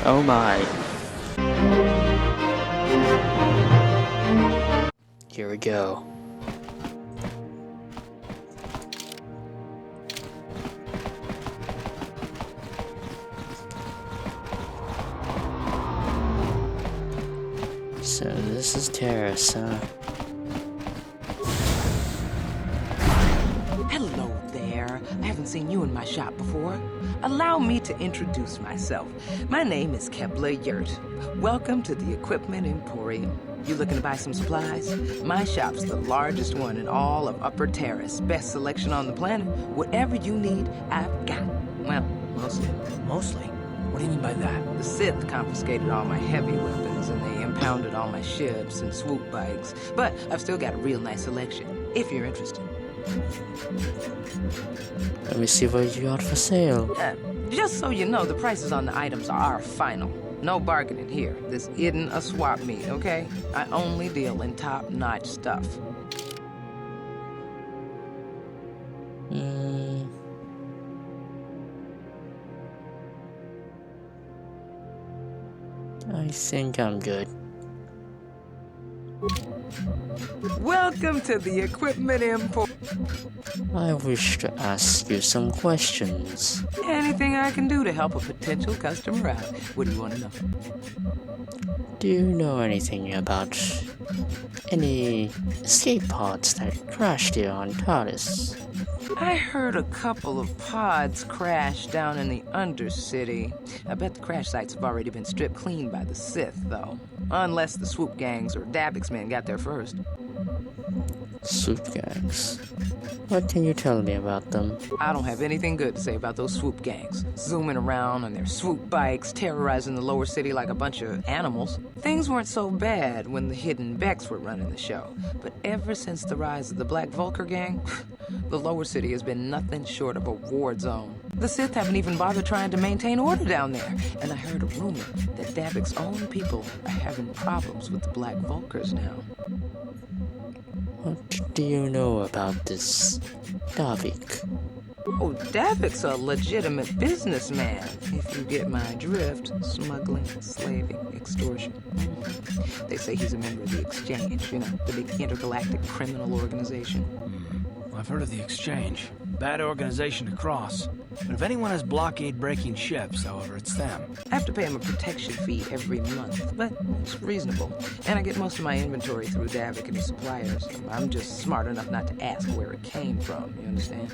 Oh my. Here we go. So this is Taris, huh? Hello there. I haven't seen you in my shop before. Allow me to introduce myself. My name is Kepler Yurt. Welcome to the Equipment Emporium. You looking to buy some supplies? My shop's the largest one in all of Upper Taris. Best selection on the planet. Whatever you need, I've got. Well, mostly. Mostly? What do you mean by that? The Sith confiscated all my heavy weapons, and they impounded all my ships and swoop bikes. But I've still got a real nice selection, if you're interested. Let me see what you got for sale. Just so you know, the prices on the items are final. No bargaining here. This isn't a swap meet, okay? I only deal in top-notch stuff. I think I'm good. Welcome to the Equipment Emporium. I wish to ask you some questions. Anything I can do to help a potential customer out. What do you want to know? Do you know anything about any escape pods that crashed here on Taris? I heard a couple of pods crash down in the Undercity. I bet the crash sites have already been stripped clean by the Sith, though. Unless the swoop gangs or Davix men got there first. Swoop gangs. What can you tell me about them? I don't have anything good to say about those swoop gangs. Zooming around on their swoop bikes, terrorizing the lower city like a bunch of animals. Things weren't so bad when the hidden Becks were running the show. But ever since the rise of the Black Vulcar gang, the lower city has been nothing short of a war zone. The Sith haven't even bothered trying to maintain order down there. And I heard a rumor that Davix's own people are having problems with the Black Vulcars now. What do you know about this Davik? Oh, Davic's a legitimate businessman, if you get my drift. Smuggling, slaving, extortion. They say he's a member of the Exchange, you know, the big intergalactic criminal organization. I've heard of the Exchange. Bad organization to cross. But if anyone has blockade-breaking ships, however, it's them. I have to pay him a protection fee every month, but it's reasonable. And I get most of my inventory through Davik and his suppliers. I'm just smart enough not to ask where it came from, you understand?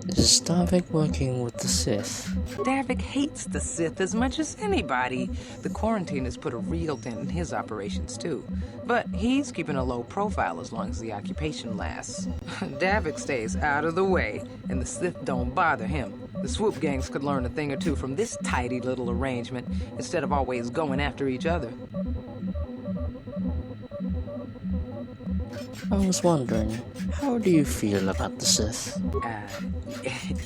Is Davik working with the Sith? Davik hates the Sith as much as anybody. The quarantine has put a real dent in his operations, too. But he's keeping a low profile as long as the occupation lasts. Davik stays out of the way, and the Sith don't bother him. The swoop gangs could learn a thing or two from this tidy little arrangement, instead of always going after each other. I was wondering, how do you feel about the Sith?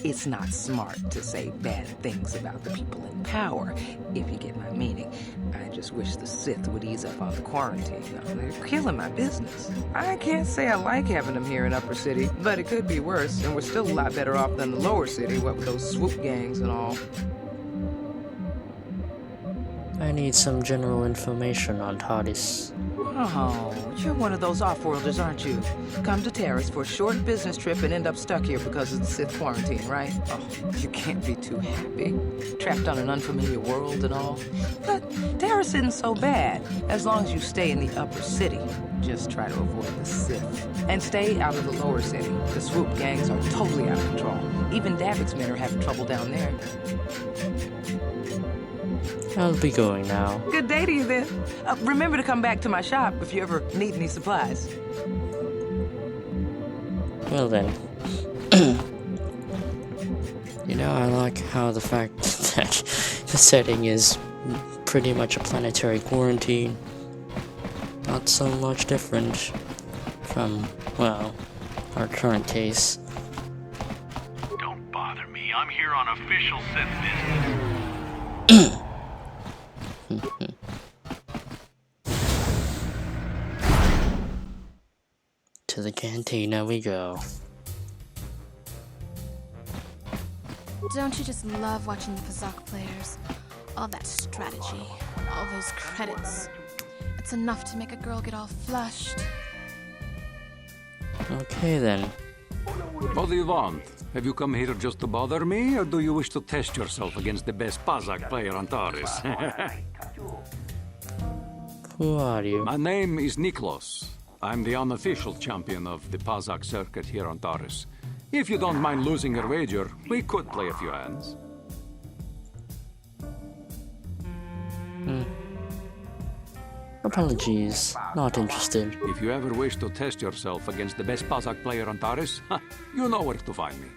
It's not smart to say bad things about the people in power, if you get my meaning. I just wish the Sith would ease up on the quarantine. They're killing my business. I can't say I like having them here in Upper City, but it could be worse, and we're still a lot better off than the Lower City, what with those swoop gangs and all. I need some general information on Taris. Oh, you're one of those off-worlders, aren't you? Come to Taris for a short business trip and end up stuck here because of the Sith quarantine, right? Oh, you can't be too happy. Trapped on an unfamiliar world and all. But Taris isn't so bad, as long as you stay in the Upper City. Just try to avoid the Sith. And stay out of the Lower City. The swoop gangs are totally out of control. Even Davix men are having trouble down there. I'll be going now. Good day to you then. Remember to come back to my shop if you ever need any supplies. Well then. You know, I like how the fact that the setting is pretty much a planetary quarantine. Not so much different from, well, our current case. Don't bother me. I'm here on official Sith business. To the cantina we go. Don't you just love watching the Pazak players? All that strategy, all those credits. It's enough to make a girl get all flushed. Okay then. What do you want? Have you come here just to bother me, or do you wish to test yourself against the best Pazak player on Taris? Who are you? My name is Niklos. I'm the unofficial champion of the Pazak circuit here on Taris. If you don't mind losing your wager, we could play a few hands. Apologies, not interested. If you ever wish to test yourself against the best Pazak player on Taris, you know where to find me.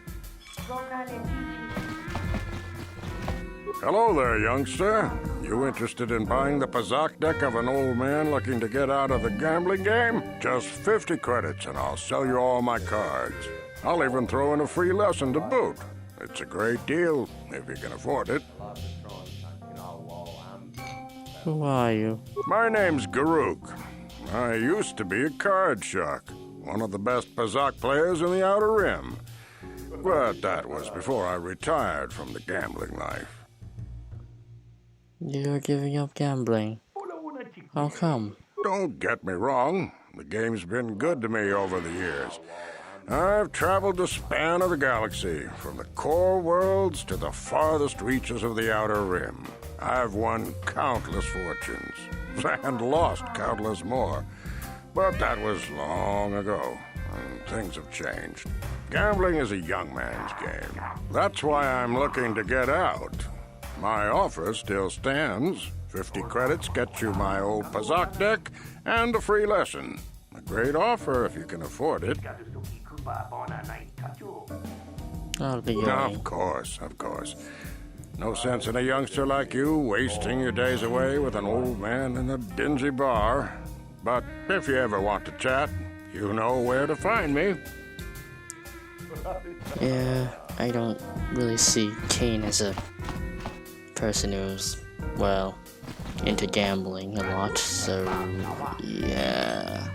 Hello there, youngster. You interested in buying the Pazak deck of an old man looking to get out of the gambling game? Just 50 credits and I'll sell you all my cards. I'll even throw in a free lesson to boot. It's a great deal, if you can afford it. Who are you? My name's Garuk. I used to be a card shark, one of the best Pazak players in the Outer Rim. But that was before I retired from the gambling life. You're giving up gambling. How come? Don't get me wrong. The game's been good to me over the years. I've traveled the span of the galaxy, from the core worlds to the farthest reaches of the Outer Rim. I've won countless fortunes, and lost countless more. But that was long ago, and things have changed. Gambling is a young man's game. That's why I'm looking to get out. My offer still stands. 50 credits gets you my old Pazak deck and a free lesson. A great offer if you can afford it. I'll be going. Of course, of course. No sense in a youngster like you wasting your days away with an old man in a dingy bar. But if you ever want to chat, you know where to find me. Yeah, I don't really see Cain as a person who's, well, into gambling a lot, so yeah.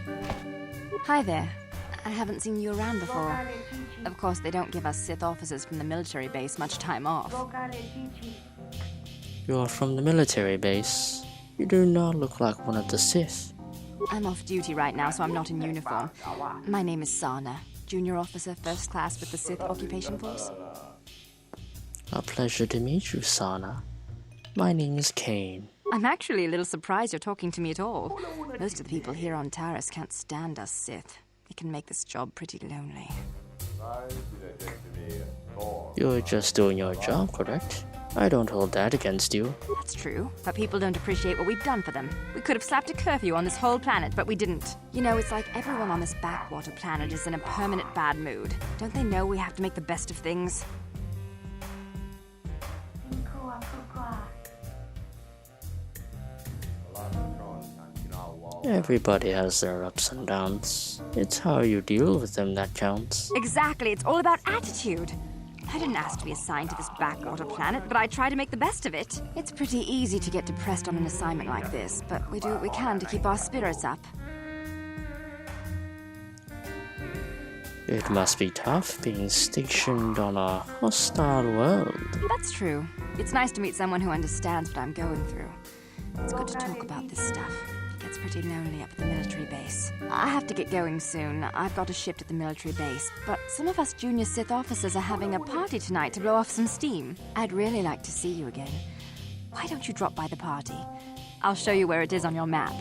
Hi there. I haven't seen you around before. Of course, they don't give us Sith officers from the military base much time off. You're from the military base. You do not look like one of the Sith. I'm off duty right now, so I'm not in uniform. My name is Sana, junior officer, first class with the Sith occupation force. A pleasure to meet you, Sana. My name is Cain. I'm actually a little surprised you're talking to me at all. Most of the people here on Taris can't stand us Sith. It can make this job pretty lonely. You're just doing your job, correct? I don't hold that against you. That's true, but people don't appreciate what we've done for them. We could have slapped a curfew on this whole planet, but we didn't. You know, it's like everyone on this backwater planet is in a permanent bad mood. Don't they know we have to make the best of things? Everybody has their ups and downs. It's how you deal with them that counts. Exactly, it's all about attitude. I didn't ask to be assigned to this backwater planet, but I try to make the best of it. It's pretty easy to get depressed on an assignment like this, but we do what we can to keep our spirits up. It must be tough being stationed on a hostile world. That's true. It's nice to meet someone who understands what I'm going through. It's good to talk about this stuff. It gets pretty lonely up at the military base. I have to get going soon. I've got a shift at the military base, but some of us junior Sith officers are having a party tonight to blow off some steam. I'd really like to see you again. Why don't you drop by the party? I'll show you where it is on your map.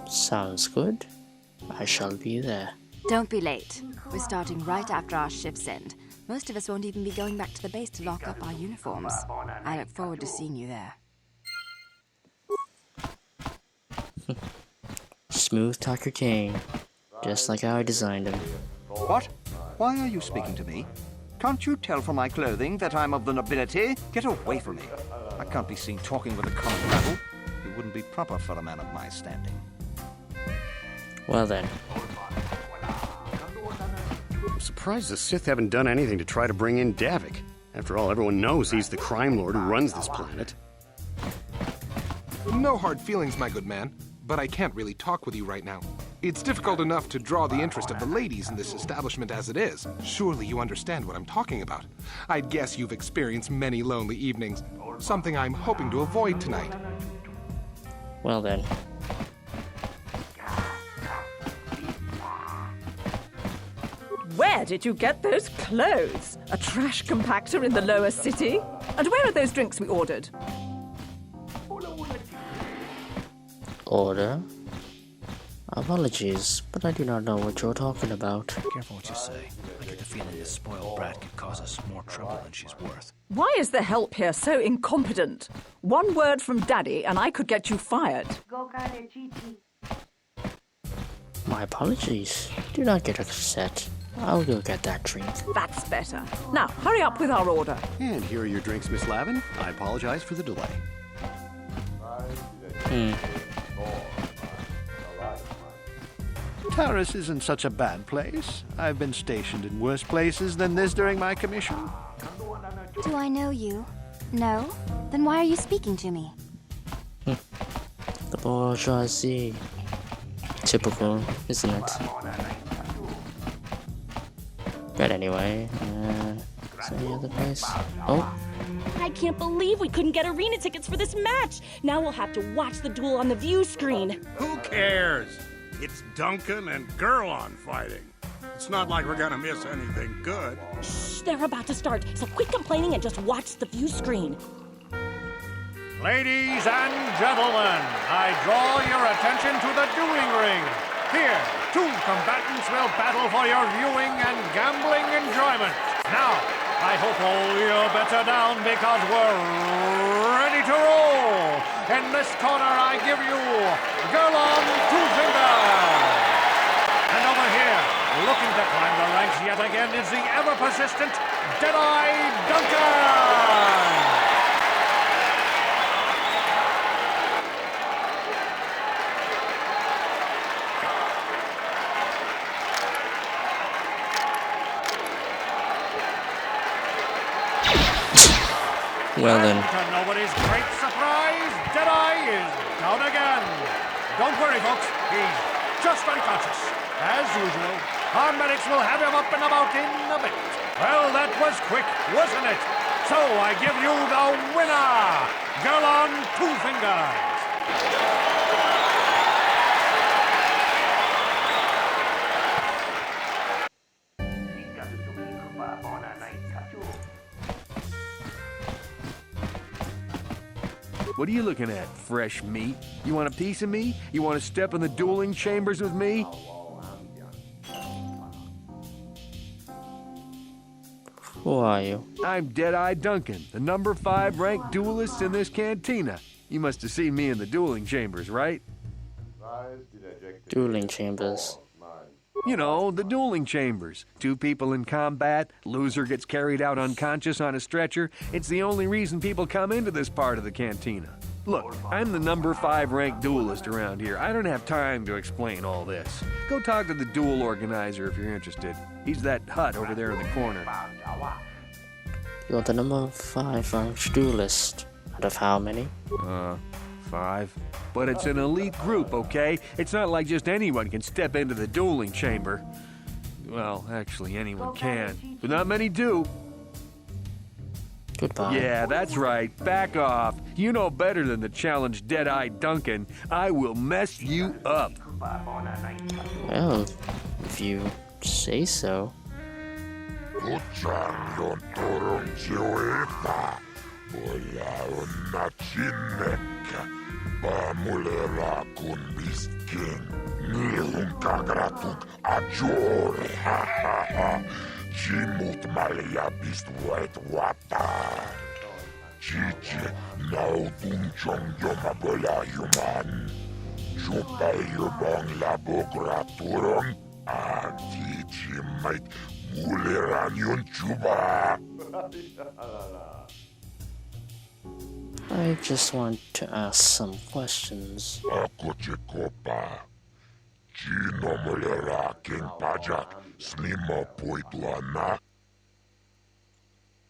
Sounds good. I shall be there. Don't be late. We're starting right after our shifts end. Most of us won't even be going back to the base to lock up our uniforms. I look forward to seeing you there. Smooth Talker Cain. Just like how I designed him. What? Why are you speaking to me? Can't you tell from my clothing that I'm of the nobility? Get away from me. I can't be seen talking with a common rabble. It wouldn't be proper for a man of my standing. Well then. I'm surprised the Sith haven't done anything to try to bring in Davik. After all, everyone knows he's the crime lord who runs this planet. No hard feelings, my good man, but I can't really talk with you right now. It's difficult enough to draw the interest of the ladies in this establishment as it is. Surely you understand what I'm talking about. I'd guess you've experienced many lonely evenings, something I'm hoping to avoid tonight. Well then. Where did you get those clothes? A trash compactor in the lower city? And where are those drinks we ordered? Order? Apologies, but I do not know what you're talking about. Careful what you say. I get the feeling this spoiled brat could cause us more trouble than she's worth. Why is the help here so incompetent? One word from Daddy and I could get you fired. My apologies. Do not get upset. I'll go get that drink. That's better. Now, hurry up with our order. And here are your drinks, Miss Lavin. I apologize for the delay. Taris isn't such a bad place. I've been stationed in worse places than this during my commission. Do I know you? No? Then why are you speaking to me? The bourgeoisie. Typical, isn't it? But anyway, is there any other place? Oh. I can't believe we couldn't get arena tickets for this match. Now we'll have to watch the duel on the view screen. Who cares? It's Duncan and Gurlon fighting. It's not like we're gonna miss anything good. Shh, they're about to start, so quit complaining and just watch the view screen. Ladies and gentlemen, I draw your attention to the dueling ring. Here, two combatants will battle for your viewing and gambling enjoyment. Now, I hope all your bets are down because we're ready to roll. In this corner, I give you Gurlon Two-Finger. And over here, looking to climb the ranks yet again, is the ever-persistent Jedi Duncan. Well then. To nobody's great surprise, Jedi is down again. Don't worry, folks. He's just unconscious. As usual, our medics will have him up and about in a bit. Well, that was quick, wasn't it? So I give you the winner, Gurlon Two-Fingers. What are you looking at, fresh meat? You want a piece of me? You want to step in the dueling chambers with me? Who are you? I'm Deadeye Duncan, the number 5 ranked duelist in this cantina. You must have seen me in the dueling chambers, right? Dueling chambers. You know, the dueling chambers. 2 people in combat, loser gets carried out unconscious on a stretcher. It's the only reason people come into this part of the cantina. Look, I'm the number 5 ranked duelist around here. I don't have time to explain all this. Go talk to the duel organizer if you're interested. He's that hut over there in the corner. You're the number 5 ranked duelist. Out of how many? 5. But it's an elite group, okay? It's not like just anyone can step into the dueling chamber. Well, actually, anyone can, but not many do. Goodbye. Yeah, that's right. Back off. You know better than to challenge Deadeye Duncan. I will mess you up. Well, if you say so. Mulera kun biskin, nihun kagratuk ajor, ha ha ha. Jimut malia bist wet wata. Chichi nautun chong yoma bola human. Chupa yubong labograturum. Anti mate muleran yun chuba. I just want to ask some questions. Ako chikopa. Chino mulera king pajak. Snima poituana.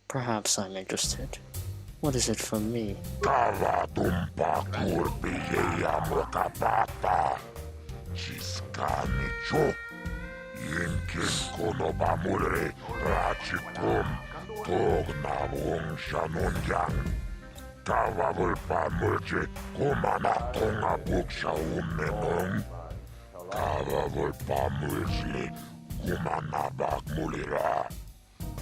Perhaps I'm interested. What is it from me? Kava tumpa kurpiyeya mokapata. Chiskanicho. Yinkin konobamure rachikum tognawong shanunjang. Kawawul pamulje kumana tonga buksha umnenong. Kawawul pamulje kumana bakmulira.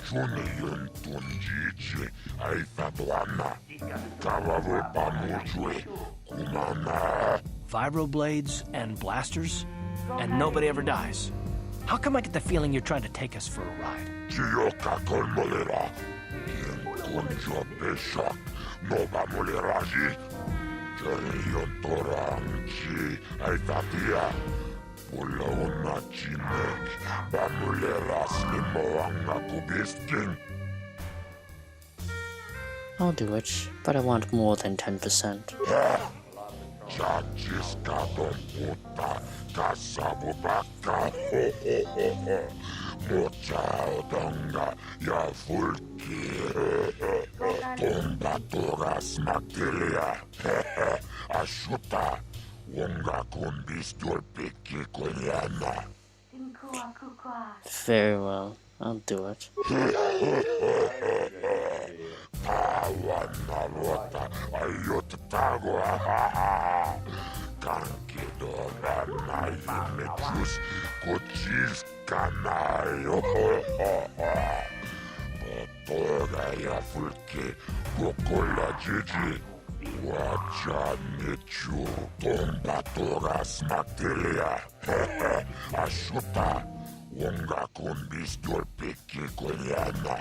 Juniyun tunjiche aifatuana. Kawawul pamulje kumana. Vibroblades and blasters, and nobody ever dies. How come I get the feeling you're trying to take us for a ride? Chiyoka kolmolera. Yin kunjo peshak. Nova muleraji. Jeriyon torangchi aitatia. Pulauna chinek. Bamulera slimoanga kubisking. I'll do it, but I want more than 10%. Chachiska don puta. Kasabubaka. Mochao donga. Ya fulki. Tomba toras materia. Ashuta. Wonga kumbis dolpiki koyana. Very well, I'll do it. Tawana rota ayot tago. Kankido banai mechus kochis kanayo. Botoga ya fulke kokola jiji. Wacha nechu tomba toras materia. Ashuta wonga kumbis dolpiki koyana.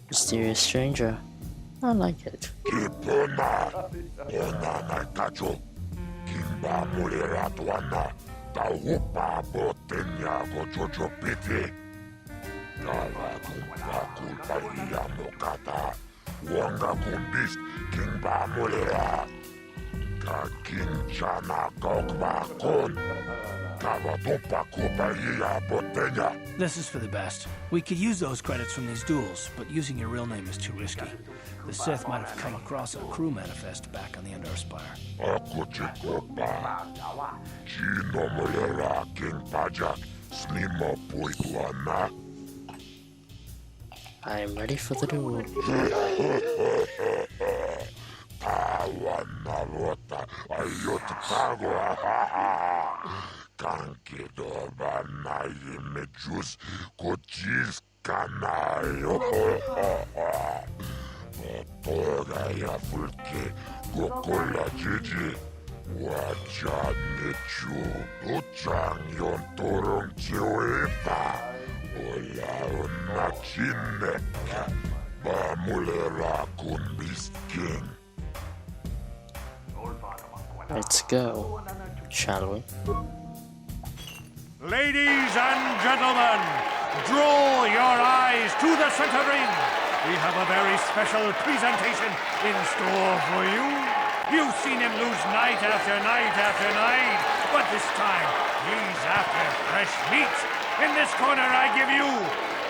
Mysterious stranger. I like it. Kipona, Onana Kacho, Kimba Mulera Tuana, Taupa Botenya Gojojo Piti, Tava Kumpa Kulpa Yamokata, Wanga Kumbis, Kimba Mulera, Kakinchana Gokba Kon, Tava Tumpa Kupa Botenya. This is for the best. We could use those credits from these duels, but using your real name is too risky. The Sith might have come across a crew manifest back on the Endor Spire. Akuchikopa, Chino Mulera King Pajak, Slimo Puitwana. I am ready for the duel. Tawana Rota, Ayot Tago. Kankido Banayi Mejus, Kochis Kanayo. Toga ya fulke, Gokola Jiji. Wacha Nechu, Uchang Yon Torong Chiwepa. Ola Unachinek, Bamulera Kumbis King. Let's go, shall we? Ladies and gentlemen, draw your eyes to the center ring. We have a very special presentation in store for you. You've seen him lose night after night after night, but this time he's after fresh meat. In this corner I give you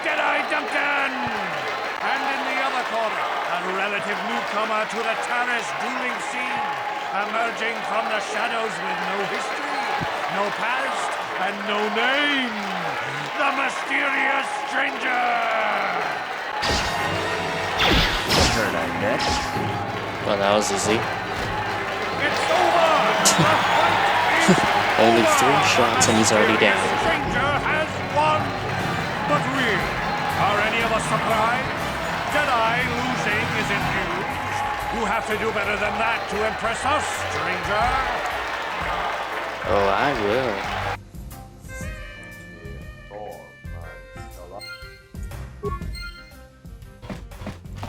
Jedi Duncan! And in the other corner, a relative newcomer to the Taris dueling scene, emerging from the shadows with no history, no past, and no name, the mysterious stranger! Turn on next. Well, that was easy. It's over! Only 3 shots and he's already down. The stranger has won! But really, are any of us surprised? Jedi losing isn't huge. You have to do better than that to impress us, stranger. Oh, I will.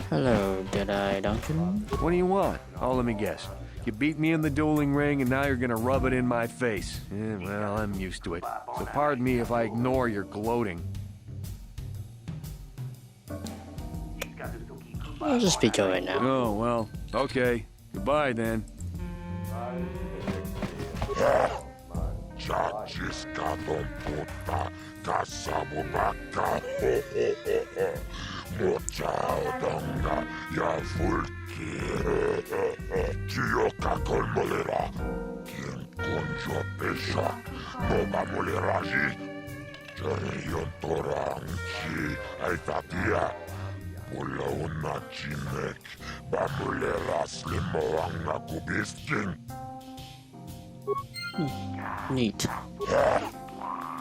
Hello, Jedi Duncan. What do you want? Oh, let me guess. You beat me in the dueling ring, and now you're gonna rub it in my face. Well, I'm used to it. So pardon me if I ignore your gloating. I'll just be going now. Oh, well, okay. Goodbye, then. Mochaodonga ya fulki. Chioka kolmolera. Quien conjo peshak. Boba moleraji. Jarion toranchi. Aitatia. Pula una chinek. Bamulera slimoanga kubisking. Neat.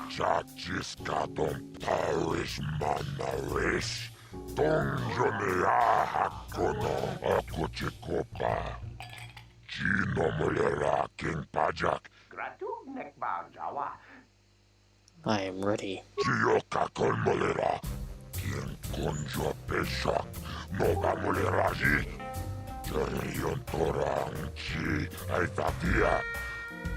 Chachiska don Taris manaris. Donjonea hakono akochikopa. Chino molera king pajak. I am ready. Chioka kolmolera. King konjo peshak. Moga moleraji. Jarion toranchi. Aitatia.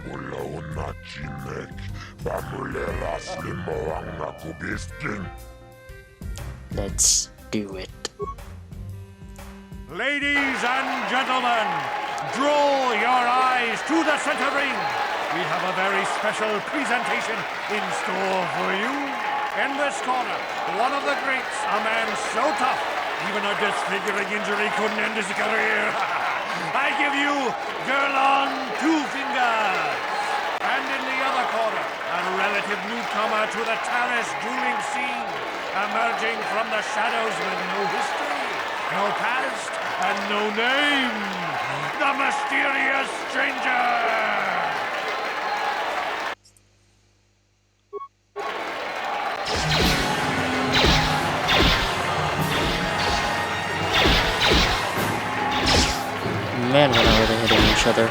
Pula una chinek. Bamulera slimoanga kubisking. Let's do it. Ladies and gentlemen, draw your eyes to the center ring. We have a very special presentation in store for you. In this corner, one of the greats, a man so tough, even a disfiguring injury couldn't end his career. I give you Girl on Two Fingers. And in the other corner, a relative newcomer to the Taris dueling scene, emerging from the shadows with no history, no past, and no name, the mysterious stranger! Man, we're not really hitting each other.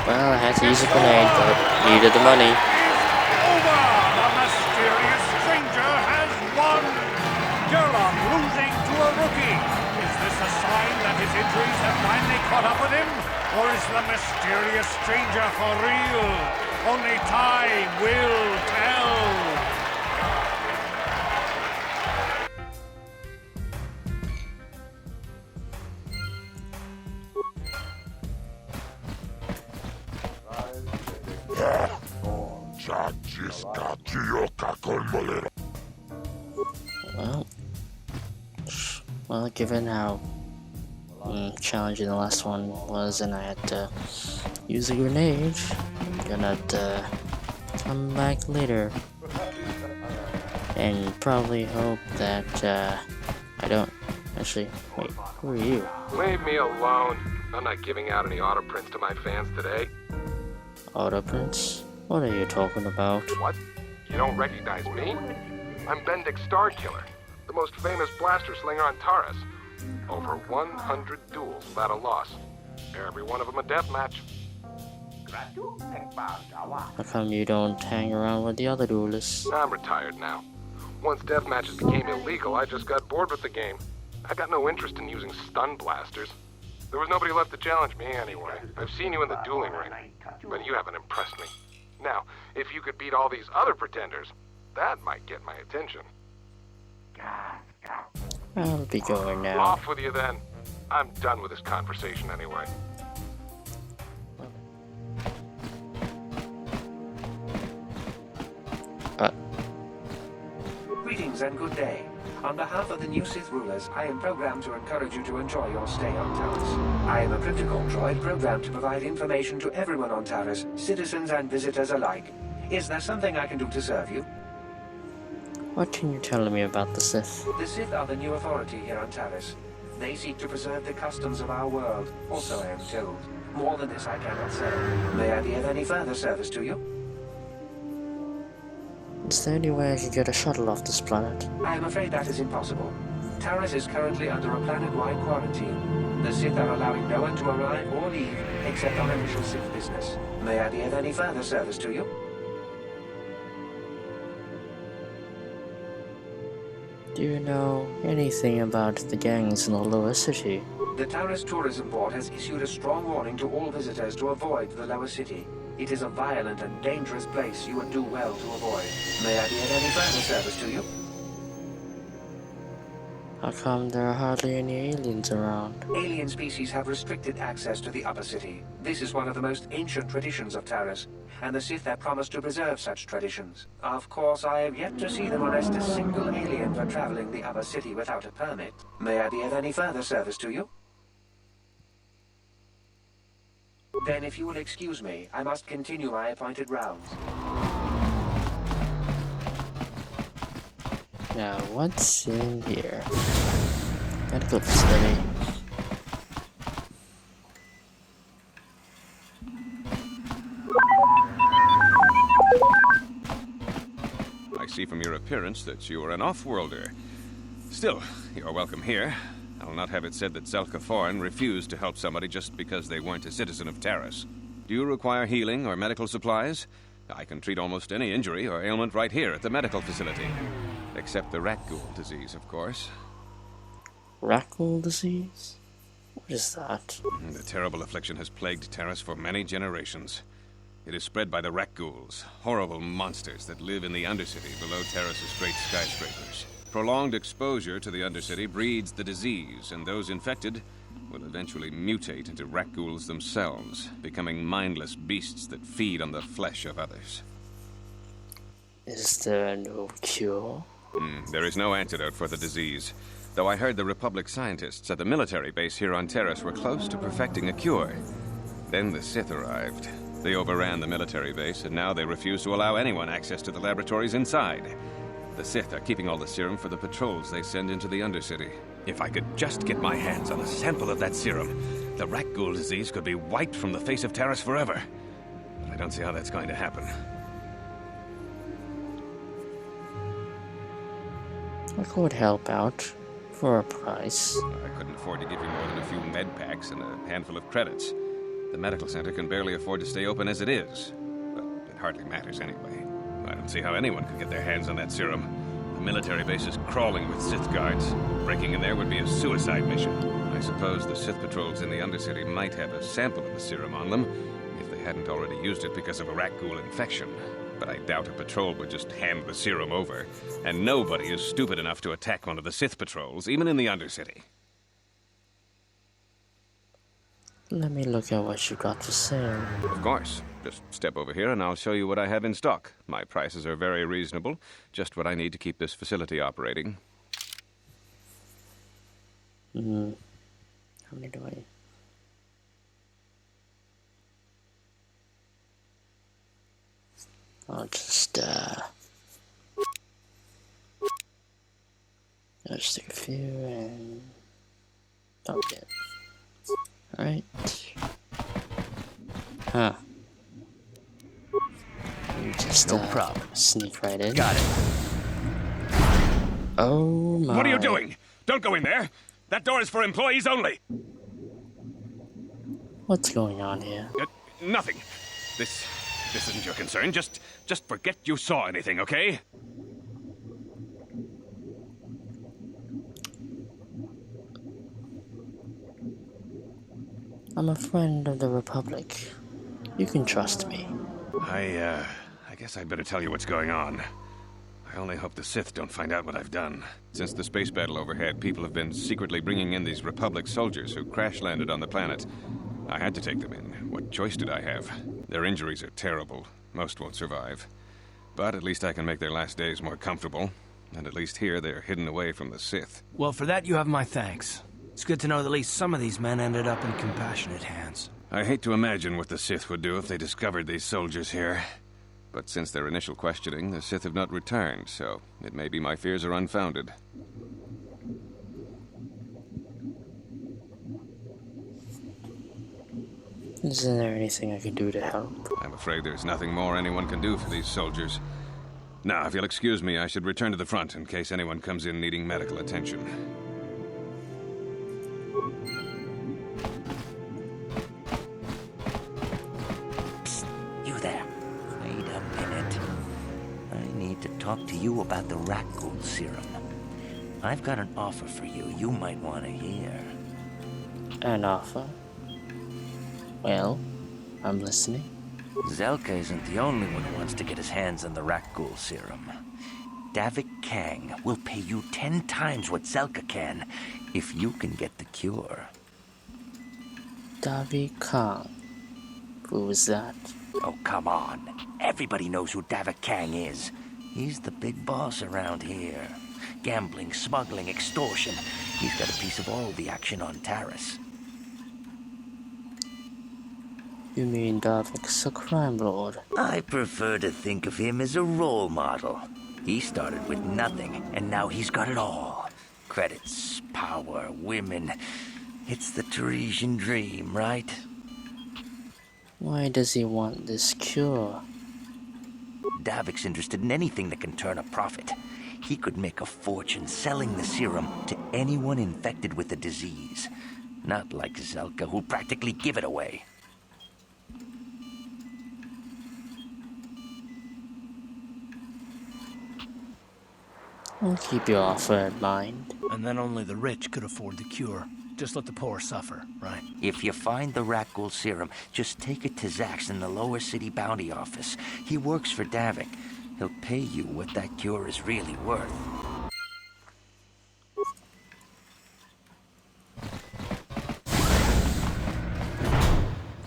Well, I had to use a grenade, but needed the money. Over! The mysterious stranger has won! Gerlach losing to a rookie. Is this a sign that his injuries have finally caught up with him? Or is the mysterious stranger for real? Only time will tell. Well, given how challenging the last one was, and I had to use a grenade, I'm gonna come back later and probably hope that I don't actually. Wait, who are you? Leave me alone. I'm not giving out any auto prints to my fans today. Auto prints? What are you talking about? What? You don't recognize me? I'm Bendick Starkiller, the most famous blaster slinger on Taris. Over 100 duels without a loss. Every one of them a death match. How come you don't hang around with the other duelists? I'm retired now. Once death matches became illegal, I just got bored with the game. I got no interest in using stun blasters. There was nobody left to challenge me anyway. I've seen you in the dueling ring, but you haven't impressed me. Now, if you could beat all these other pretenders, that might get my attention. I'll be going now. Off with you then. I'm done with this conversation anyway. Greetings and good day. On behalf of the new Sith rulers, I am programmed to encourage you to enjoy your stay on Taris. I am a cryptical droid programmed to provide information to everyone on Taris, citizens and visitors alike. Is there something I can do to serve you? What can you tell me about the Sith? The Sith are the new authority here on Taris. They seek to preserve the customs of our world, also I am told. More than this I cannot say. May I be of any further service to you? Is there any way I could get a shuttle off this planet? I am afraid that is impossible. Taris is currently under a planet-wide quarantine. The Sith are allowing no one to arrive or leave except on official Sith business. May I be of any further service to you? Do you know anything about the gangs in the lower city? The Taris Tourism Board has issued a strong warning to all visitors to avoid the lower city. It is a violent and dangerous place you would do well to avoid. May I be of any further service to you? How come there are hardly any aliens around? Alien species have restricted access to the upper city. This is one of the most ancient traditions of Taris, and the Sith have promised to preserve such traditions. Of course, I have yet to see them arrest a single alien for traveling the upper city without a permit. May I be of any further service to you? Then if you will excuse me, I must continue my appointed rounds. Now, what's in here? Medical facility. I see from your appearance that you are an off-worlder. Still, you're welcome here. I'll not have it said that Zelka Foreign refused to help somebody just because they weren't a citizen of Taris. Do you require healing or medical supplies? I can treat almost any injury or ailment right here at the medical facility. Except the rat ghoul disease, of course. Rat ghoul disease? What is that? The terrible affliction has plagued Taris for many generations. It is spread by the rat ghouls, horrible monsters that live in the Undercity below Taris's great skyscrapers. Prolonged exposure to the Undercity breeds the disease, and those infected will eventually mutate into rat ghouls themselves, becoming mindless beasts that feed on the flesh of others. Is there no cure? There is no antidote for the disease, though I heard the Republic scientists at the military base here on Taris were close to perfecting a cure. Then the Sith arrived. They overran the military base, and now they refuse to allow anyone access to the laboratories inside. The Sith are keeping all the serum for the patrols they send into the Undercity. If I could just get my hands on a sample of that serum, the rat ghoul disease could be wiped from the face of Taris forever. But I don't see how that's going to happen. I could help out for a price. I couldn't afford to give you more than a few med packs and a handful of credits. The medical center can barely afford to stay open as it is. But it hardly matters anyway. I don't see how anyone could get their hands on that serum. The military base is crawling with Sith guards. Breaking in there would be a suicide mission. I suppose the Sith patrols in the Undercity might have a sample of the serum on them, if they hadn't already used it because of a rat ghoul infection. But I doubt a patrol would just hand the serum over. And nobody is stupid enough to attack one of the Sith patrols, even in the Undercity. Let me look at what you got for sale. Of course. Just step over here and I'll show you what I have in stock. My prices are very reasonable. Just what I need to keep this facility operating. How many do I... I'll just take a few and... Oh, yeah. Alright. Huh. You just, no problem. Sneak right in. Got it. Oh my. What are you doing? Don't go in there! That door is for employees only! What's going on here? Nothing. This isn't your concern. Just forget you saw anything, okay? I'm a friend of the Republic. You can trust me. I guess I'd better tell you what's going on. I only hope the Sith don't find out what I've done. Since the space battle overhead, people have been secretly bringing in these Republic soldiers who crash-landed on the planet. I had to take them in. What choice did I have? Their injuries are terrible. Most won't survive. But at least I can make their last days more comfortable. And at least here, they're hidden away from the Sith. Well, for that, you have my thanks. It's good to know that at least some of these men ended up in compassionate hands. I hate to imagine what the Sith would do if they discovered these soldiers here. But since their initial questioning, the Sith have not returned, so it may be my fears are unfounded. Isn't there anything I can do to help? I'm afraid there's nothing more anyone can do for these soldiers. Now, if you'll excuse me, I should return to the front in case anyone comes in needing medical attention. You there. Wait a minute. I need to talk to you about the rat ghoul serum. I've got an offer for you might want to hear. An offer? Well, I'm listening. Zelka isn't the only one who wants to get his hands on the Rakghoul serum. Davik Kang will pay you 10 times what Zelka can if you can get the cure. Davik Kang? Who was that? Oh, come on. Everybody knows who Davik Kang is. He's the big boss around here. Gambling, smuggling, extortion. He's got a piece of all the action on Taris. You mean Davik's a crime lord? I prefer to think of him as a role model. He started with nothing, and now he's got it all. Credits, power, women. It's the Tarisian dream, right? Why does he want this cure? Davik's interested in anything that can turn a profit. He could make a fortune selling the serum to anyone infected with the disease. Not like Zelka, who'll practically give it away. I'll keep your offer in mind. And then only the rich could afford the cure. Just let the poor suffer, right? If you find the Rakghoul serum, just take it to Zax in the lower city bounty office. He works for Davik. He'll pay you what that cure is really worth.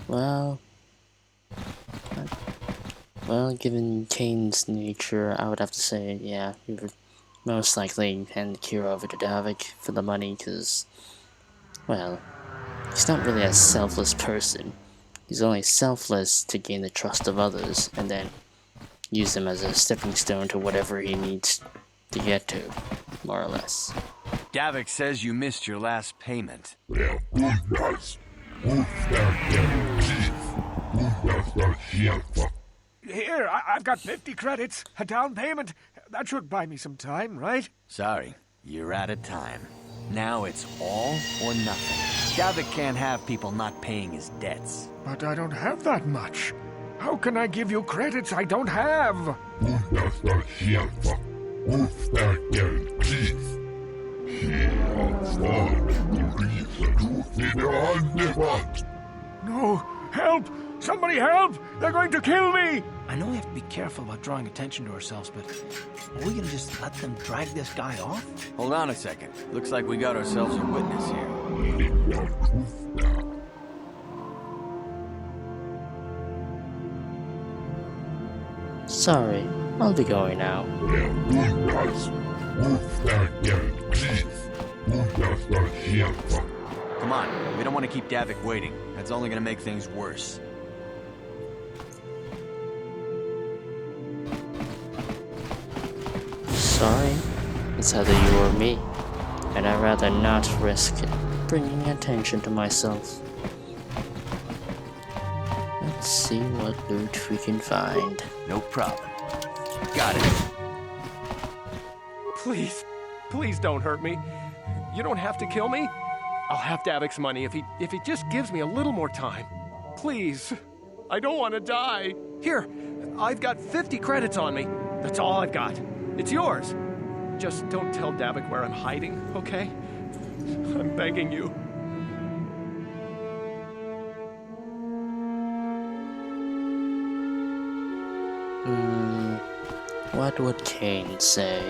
Well, given Cain's nature, I would have to say, yeah, he would most likely hand the cure over to Davik for the money, because, well, he's not really a selfless person. He's only selfless to gain the trust of others, and then use them as a stepping stone to whatever he needs to get to, more or less. Davik says you missed your last payment. Here, I've got 50 credits, a down payment. That should buy me some time, right? Sorry, you're out of time. Now it's all or nothing. Davik can't have people not paying his debts. But I don't have that much. How can I give you credits I don't have? No! Help! Somebody help! They're going to kill me! I know we have to be careful about drawing attention to ourselves, but are we gonna just let them drag this guy off? Hold on a second. Looks like we got ourselves a witness here. Sorry, I'll be going now. Come on, we don't want to keep Davik waiting. That's only gonna make things worse. Sorry, it's either you or me, and I'd rather not risk bringing attention to myself. Let's see what loot we can find. No problem. Got it. Please, please don't hurt me. You don't have to kill me. I'll have Davik's money if he just gives me a little more time. Please, I don't want to die. Here, I've got 50 credits on me. That's all I've got. It's yours. Just don't tell Davik where I'm hiding, okay? I'm begging you. What would Cain say?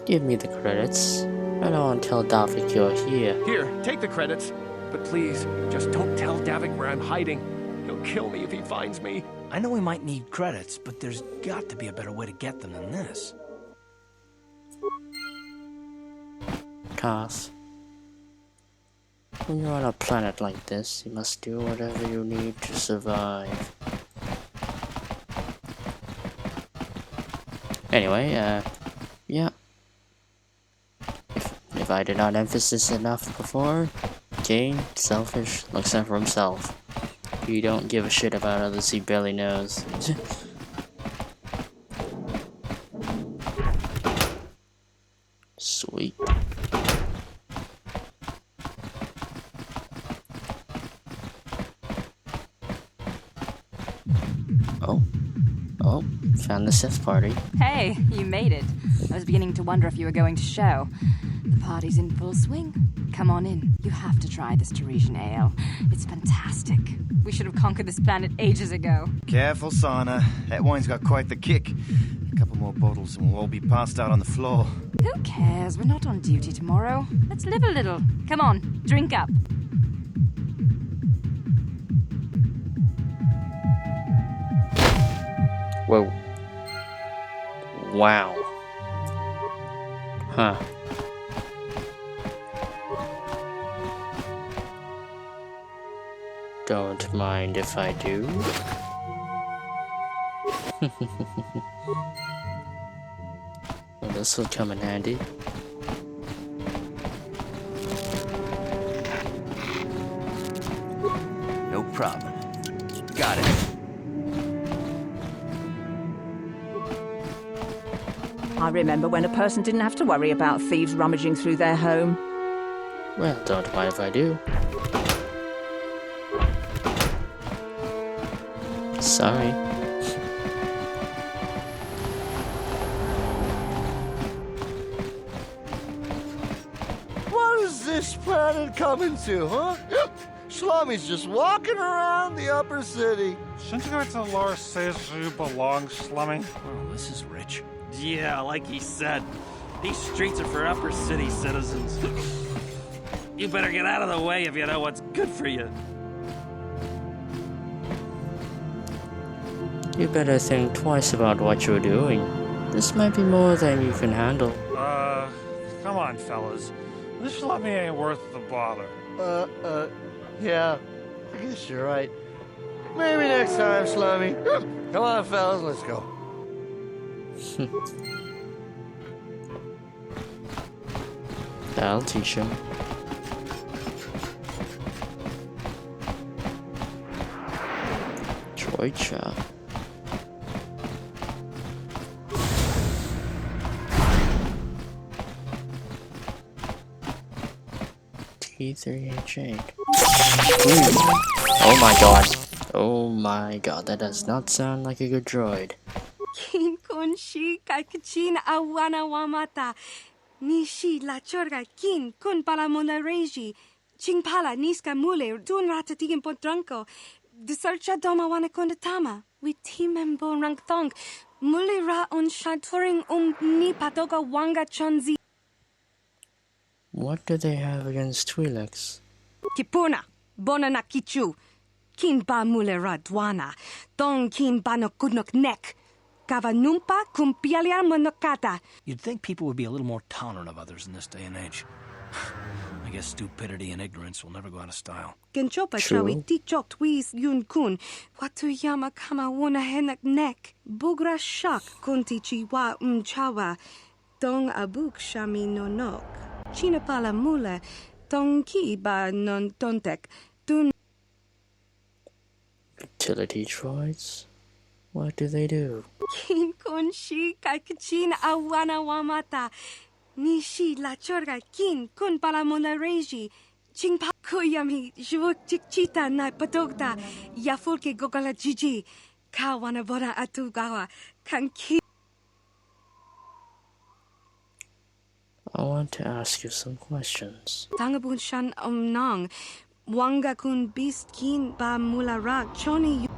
Give me the credits. I don't want to tell Davik you're here. Here, take the credits. But please, just don't tell Davik where I'm hiding. He'll kill me if he finds me. I know we might need credits, but there's got to be a better way to get them than this. Carth. When you're on a planet like this, you must do whatever you need to survive. Anyway, yeah. If I did not emphasize enough before, Cain, selfish, looks out for himself. You don't give a shit about others he barely knows. Oh, found the Sith party. Hey, you made it. I was beginning to wonder if you were going to show. The party's in full swing. Come on in. You have to try this Tarisian ale. It's fantastic. We should have conquered this planet ages ago. Careful, Sana. That wine's got quite the kick. A couple more bottles and we'll all be passed out on the floor. Who cares? We're not on duty tomorrow. Let's live a little. Come on, drink up. Whoa. Wow. Huh. Don't mind if I do. Well, this will come in handy. No problem. Got it. I remember when a person didn't have to worry about thieves rummaging through their home. Well, don't mind if I do. Sorry. What is this planet coming to, huh? Slummy's just walking around the upper city. Shouldn't you know what the lore says you belong, Slummy? Oh, this is rich. Yeah, like he said. These streets are for upper city citizens. You better get out of the way if you know what's good for you. You better think twice about what you're doing. This might be more than you can handle. Come on, fellas. This Slummy ain't worth the bother. Yeah. I guess you're right. Maybe next time, Slummy. Come on, fellas, let's go. I'll teach him. Troicha. T3H8. Oh my god. Oh my god, that does not sound like a good droid. Kin kun shi kakachin awana wamata. Nishi la chorga kin kun palamona reji. Ching pala niska mule dun ratatigan potranko. The searcha doma wana kondatama. We timem bon rank thong. Mule ra on shaturing ni patoga wanga chonzi. What do they have against Twi'leks? Kipuna, bona na kichu. Kin ba mule ra dwana. Dong kin ba no kudnok nek. Kavanumpa kumpialia monokata. You'd think people would be a little more tolerant of others in this day and age. I guess stupidity and ignorance will never go out of style. Genchopa chawi tichok twis yun kun. Watu yama kama wona henak nek. Bugra shak kunti chiwa chawa. Dong abuk shami nonok. China pala mula. Dong ki ba non tontek. Dun. Utility droids? What do they do? Kin kun shi kakachin awana wamata. Nishi la chorga kin kun palamona reji. Chingpa kuyami jvuk chikchita na patogta. Yafulke gogala jiji. Kawana bora atugawa. Kanki. I want to ask you some questions. Tangabun shan nang. Wanga kun beast kin ba mulara choni.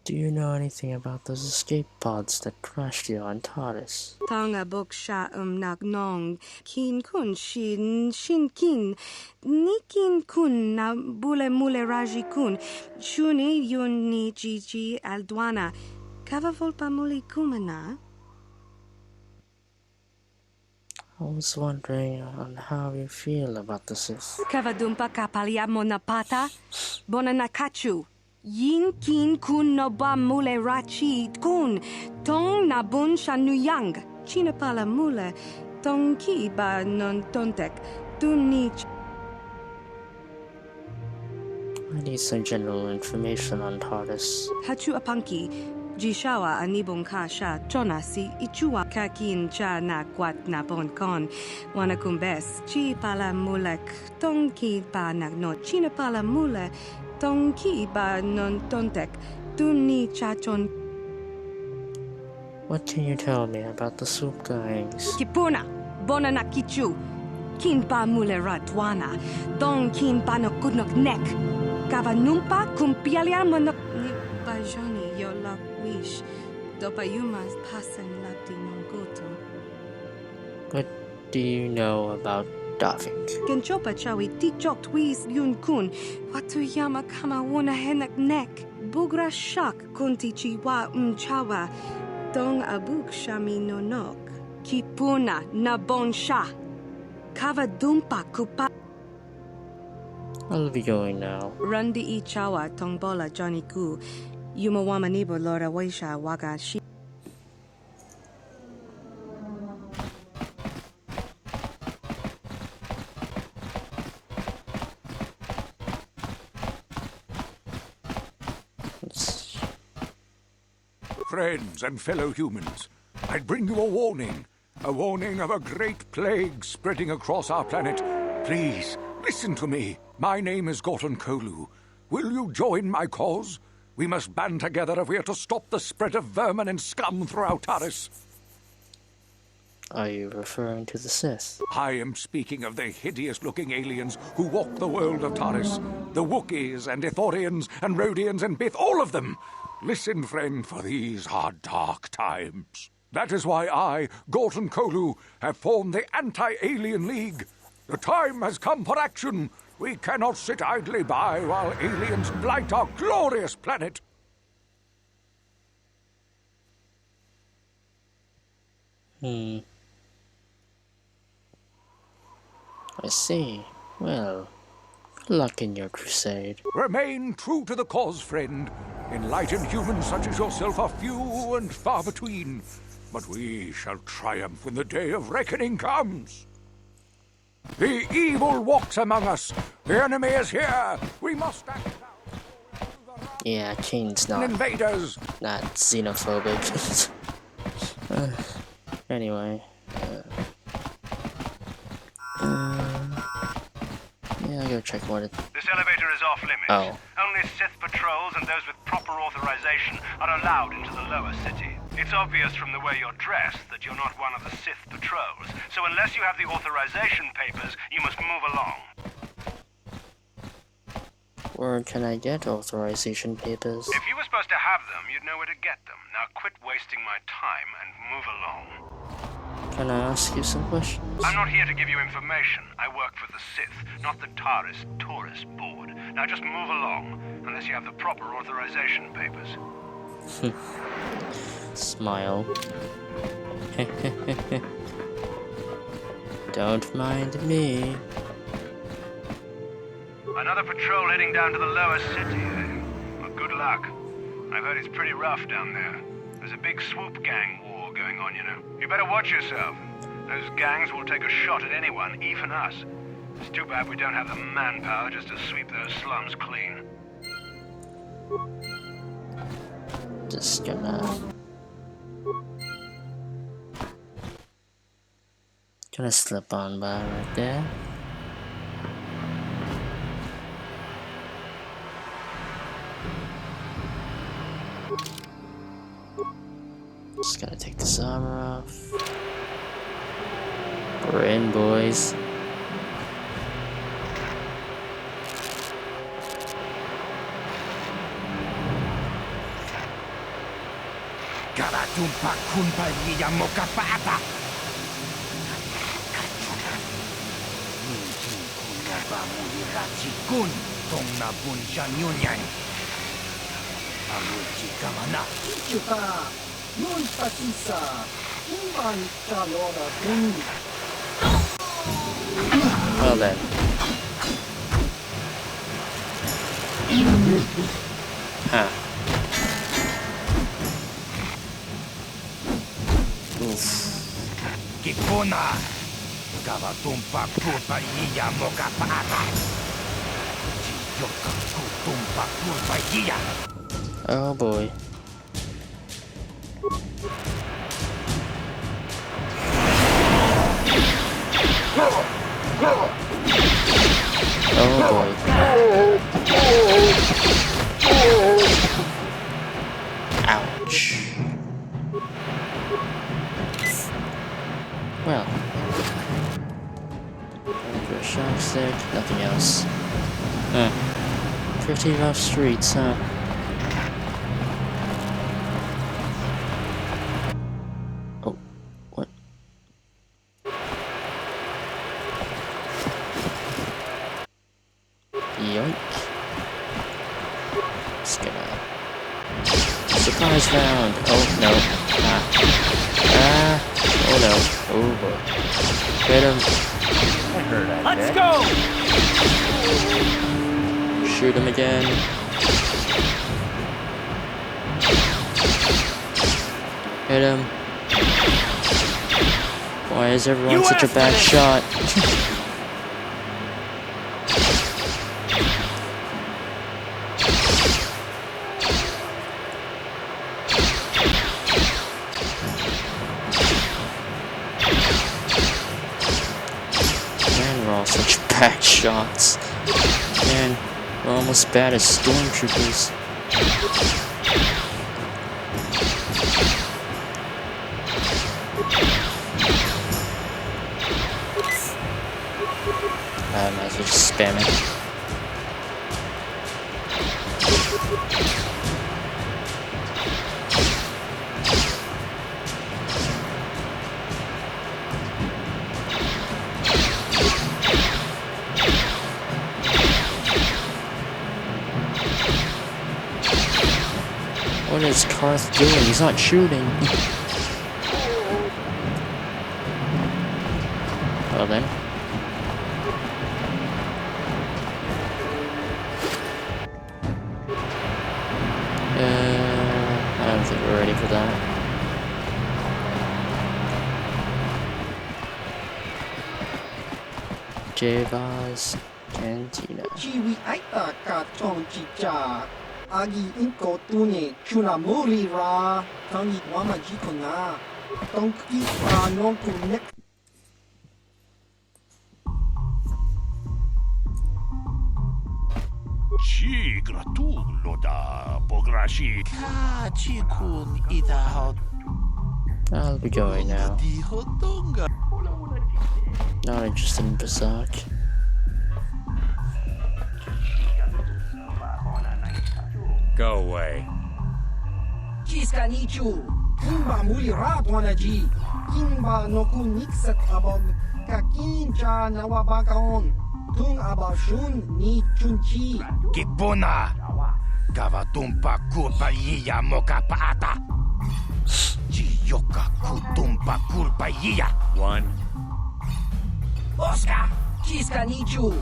Do you know anything about those escape pods that crashed you on Taris? Tanga boksha nak nong. Kin kun shin kin. Nikin kun na bule mule raji kun. Shuni yun ni jiji aldwana. Kava volpa muli kumana. I was wondering on how you feel about the Sith. Kavadumpa kapalia monapata. Bonanakachu. Yin kin kun no ba mule rachi kun. Tong na bun shanuyang. China pala mule. Tong ki ba non tontek. Dun ni. I need some general information on Taris. Hachu apanki. Jishawa anibong ka sha chona si ichua kakin cha na kwat na bon kon. Wana kumbes. Chi pala mulek. Tong ki pa na no. China pala mule. tong ki ba non tontek. Tuni chachon. What can you tell me about the soup gangs? Kipuna. Bona na kichu. Kin pa mulera tuana. Dong kin pa no kudnok nek. Kava numpa kumpialia monok. Ni bajoni yo la wish. Dopa yumas pasen lapti non goto. What do you know about Davik? Kenchopa chawi tichok twis yun kun. Watu yama kama wona henak nek. Bugra shak kunti chiwa chawa. Dong abuk shami no nok. Kipuna na bon sha. Kava dumpa kupa. I'll be going now. Rundi I chawa tongbola Johnny Ku. Yumawama nibo lora waisha waga shi. Friends and fellow humans, I'd bring you a warning of a great plague spreading across our planet. Please, listen to me. My name is Gorton Kolu. Will you join my cause? We must band together if we are to stop the spread of vermin and scum throughout Taris. Are you referring to the Sith? I am speaking of the hideous-looking aliens who walk the world of Taris. The Wookiees and Ithorians and Rhodians and Bith, all of them. Listen, friend, for these are dark times. That is why I, Gorton Kolu, have formed the Anti-Alien League. The time has come for action. We cannot sit idly by while aliens blight our glorious planet. I see. Well, good luck in your crusade. Remain true to the cause, friend. Enlightened humans such as yourself are few and far between. But we shall triumph when the day of reckoning comes. The evil walks among us. The enemy is here. We must act now. Yeah, Kane's not invaders. Not xenophobic. Anyway. Yeah, I'll go check what it... This elevator is off limits. Oh. Only Sith patrols and those with proper authorization are allowed into the lower city. It's obvious from the way you're dressed that you're not one of the Sith patrols, so unless you have the authorization papers, you must move along. Where can I get authorization papers? If you were supposed to have them, you'd know where to get them. Now quit wasting my time and move along. Can I ask you some questions? I'm not here to give you information. I work for the Sith, not the Taris Tourist Board. Now just move along, unless you have the proper authorization papers. Smile. Don't mind me. Another patrol heading down to the lower city, eh? Well, good luck. I've heard it's pretty rough down there. There's a big swoop gang war going on, you know. You better watch yourself. Those gangs will take a shot at anyone, even us. It's too bad we don't have the manpower just to sweep those slums clean. Just gonna slip on by right there. Just gotta take this armor off. We're in, boys. Karatumpa kunpa liya mokapata. Ninjin kunoba mulirachi kun tongna bunsha nyunyan. Amuchi kamana. Chuka nun patisa. Uman chalora kun. Well then. Huh. Kipuna, Kavatumpa Kurpa Iya Mokapata. Chiyoka Kutumpa Kurpa Iya. Oh boy. Oh boy. much. Well, a shock stick, nothing else. Pretty rough streets, huh? Oh, what? Yoink. Just gonna... Surprise round! Oh, no. Oh no. Oh boy. Hit him. I heard that. Let's go! Shoot him again. Hit him. Why is everyone such a bad shot? Such bad shots. Man, we're almost bad as stormtroopers. I might as well just spam it. What is Carth doing? He's not shooting. Well then. I don't think we're ready for that. Java's Cantina. Agi inko tune chuna muri ra tangi wama jikona tonki nonku nek Ci gratullo da pograshi ka chikun ida I'll be going now. Not interested in Berserk. Go away. Chiska nichu kimba muri ra ji kimba noku niksat abog kakincha nawabakaon tung abashun ni chunchi Kibuna Gavatumpa kulpa yiya moka paata Chiyoka kutumpa kulpa yiya 1 Oscar Chiska nichu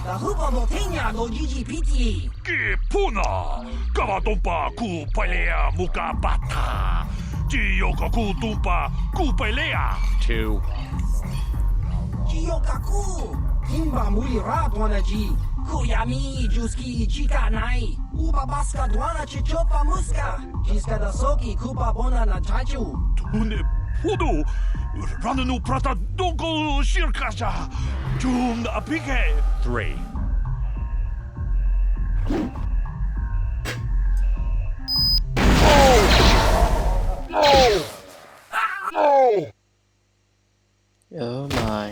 La hupa motenya lo GGPT. Kipuna! Gavatumpa kupalea muka bata! Chiyoka kutumpa kupalea! 2 Chiyoka ku! Kimba muli radwana ji! Kuyami juski chika nai! Uba baska dwana chichopa muska! Chiska da soki kupa bona na chachu! Tune pudu! Rananu prata donko shirkasha! Jum apike! 3 No! No! Oh my.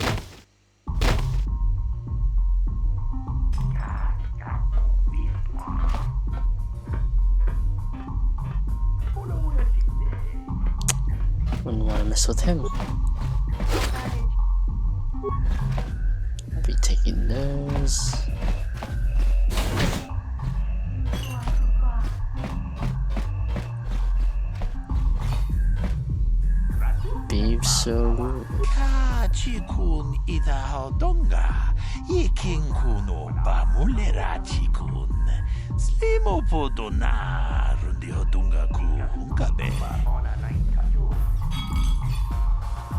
Wouldn't want to mess with him. I'll be taking those. Beef so good. Kachikun ida donga. Yikin kuno bamulera chikun. Slimo podona rundi hodunga ku hunkabe.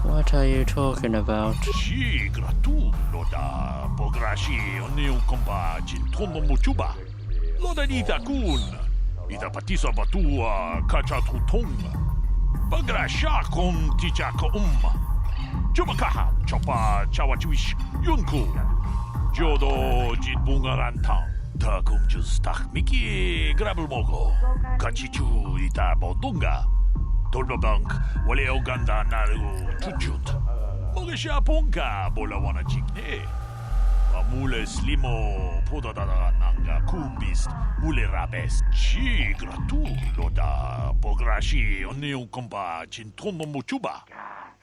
What are you talking about? Ci gratullo da pograshi oniu komba jintono muchuba. Loda ita kun. Ita patisa batua kacha tutonga. Bagrasha kon tichaka Chubakaha chopa chawachuish yunku. Jodo jitbungarantang. Ta kumjus tak miki grabul mogo. Kachichu ita bodunga. Dolbabank, wale oganda naru chuchut. Mogesha ponka bola wana chikne. Mule slimo podadada nanga kubist mule rabes chi gratu loda pograshi oniu kompa chintono muchuba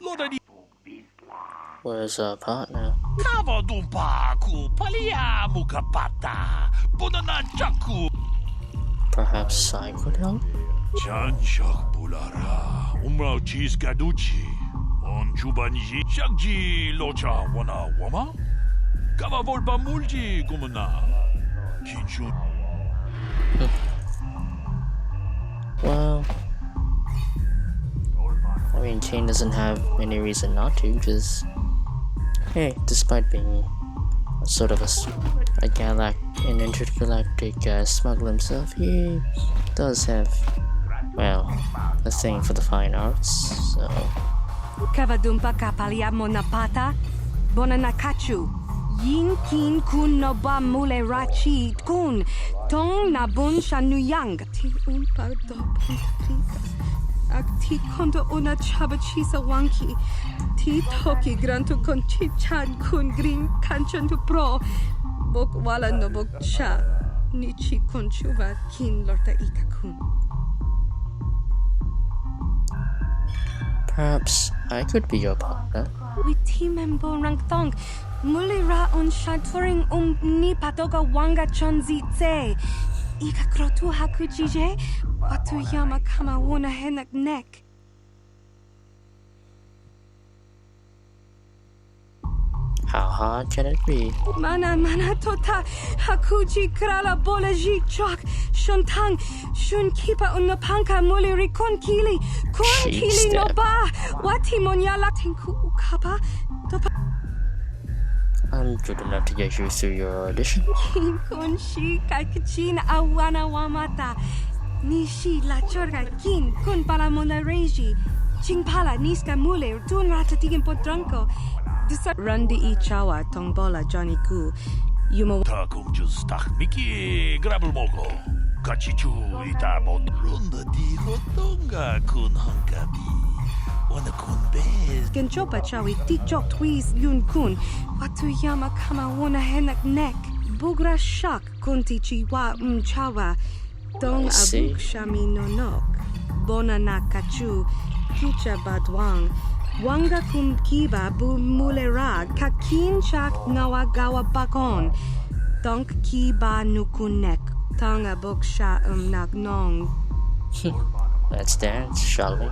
loda di Where's our partner? kava dumpa ku palia mukapata bodana chaku. Perhaps I could help? Chanshak bulara umrao chis gaduchi on chubanji shakji locha wana wama. Kava volpa multi kumana. Kinshu. Well, I mean, Cain doesn't have any reason not to, because, hey, despite being sort of an intergalactic smuggler himself, he does have, well, a thing for the fine arts, so... Kavadumpa kapalia monapata, bonanakachu. Yin kin kun no ba mule rachi kun tong na bun shanuyang ti umpa do pontrita ak ti kondo una chabachisa wanki ti toki grantu kon chichan kun green kanchan tu pro bok wala no bok cha ni chi kon chuva kin lorta ika kun. Perhaps I could be your partner. We team and rang thong. Mulira on shaturing ni patoga wanga chonzi tse. Ika krotu hakujije. Watu yama kama wona henak nek. How hard can it be? Mana tota hakuji krala bolaji chok shontang shun kipa unapanka muliri kon kili no ba wati monyala tinku ukapa topa. I'm good enough to get you through your audition. Kon shi kakachin awana wamata nishi la chorga kin kun pala monareji chingpala niska mule tun ratatigen potranko. Randi I chawa tongbola Johnny Ku. Yumo Takum just tak miki grabel mogo. Kachichu itamo runda di hotonga kun hankabi. Wana kun bez. Genchopa chawi tikjok twis yun kun. Watu yama kama wana henak nek. Bugra shak kunti chiwa chawa. Dong abuk shami nonok. Bona na kachu. Kicha badwang. Wanga kum kiba bu mulera kakin chak ngawa gawa bakon. Donk kiba nukunek. Tanga boksha nak nong. Let's dance, shall we?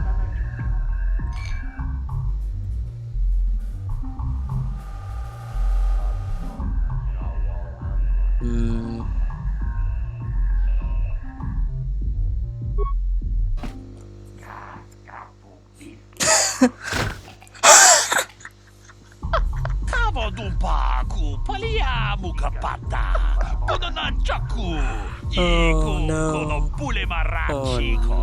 Dumpa ku palia mukapata bodana chaku kono pule marachiko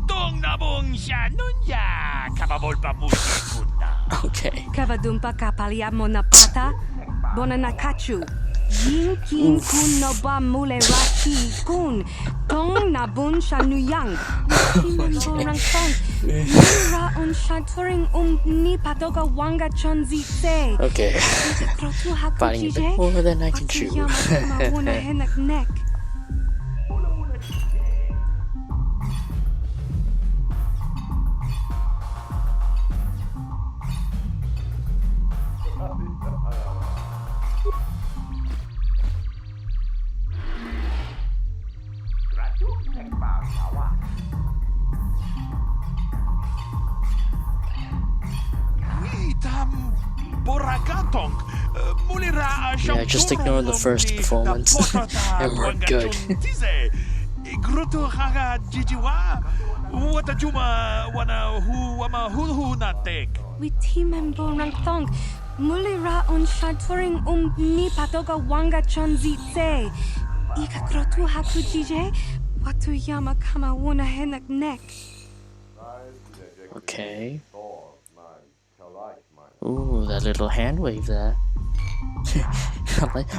dong na bong shanunya kabavolpa musikunda. Okay. Kavadumpa kapalia monapata bonana kachu yin kin kun no ba mule rachi kun tong na bun shanuyang orang tong ra on shaturing ni patoga wanga chonzi tse. Okay. Fighting a bit more than I can chew. Yeah, just ignore the first performance and we're good. We team and borang thong. Mulira on shaturing ni patoga wanga chonzi tse. Ika krotu hakujije. Watu yama kama wona henak nek. Okay. Ooh, that little hand wave there.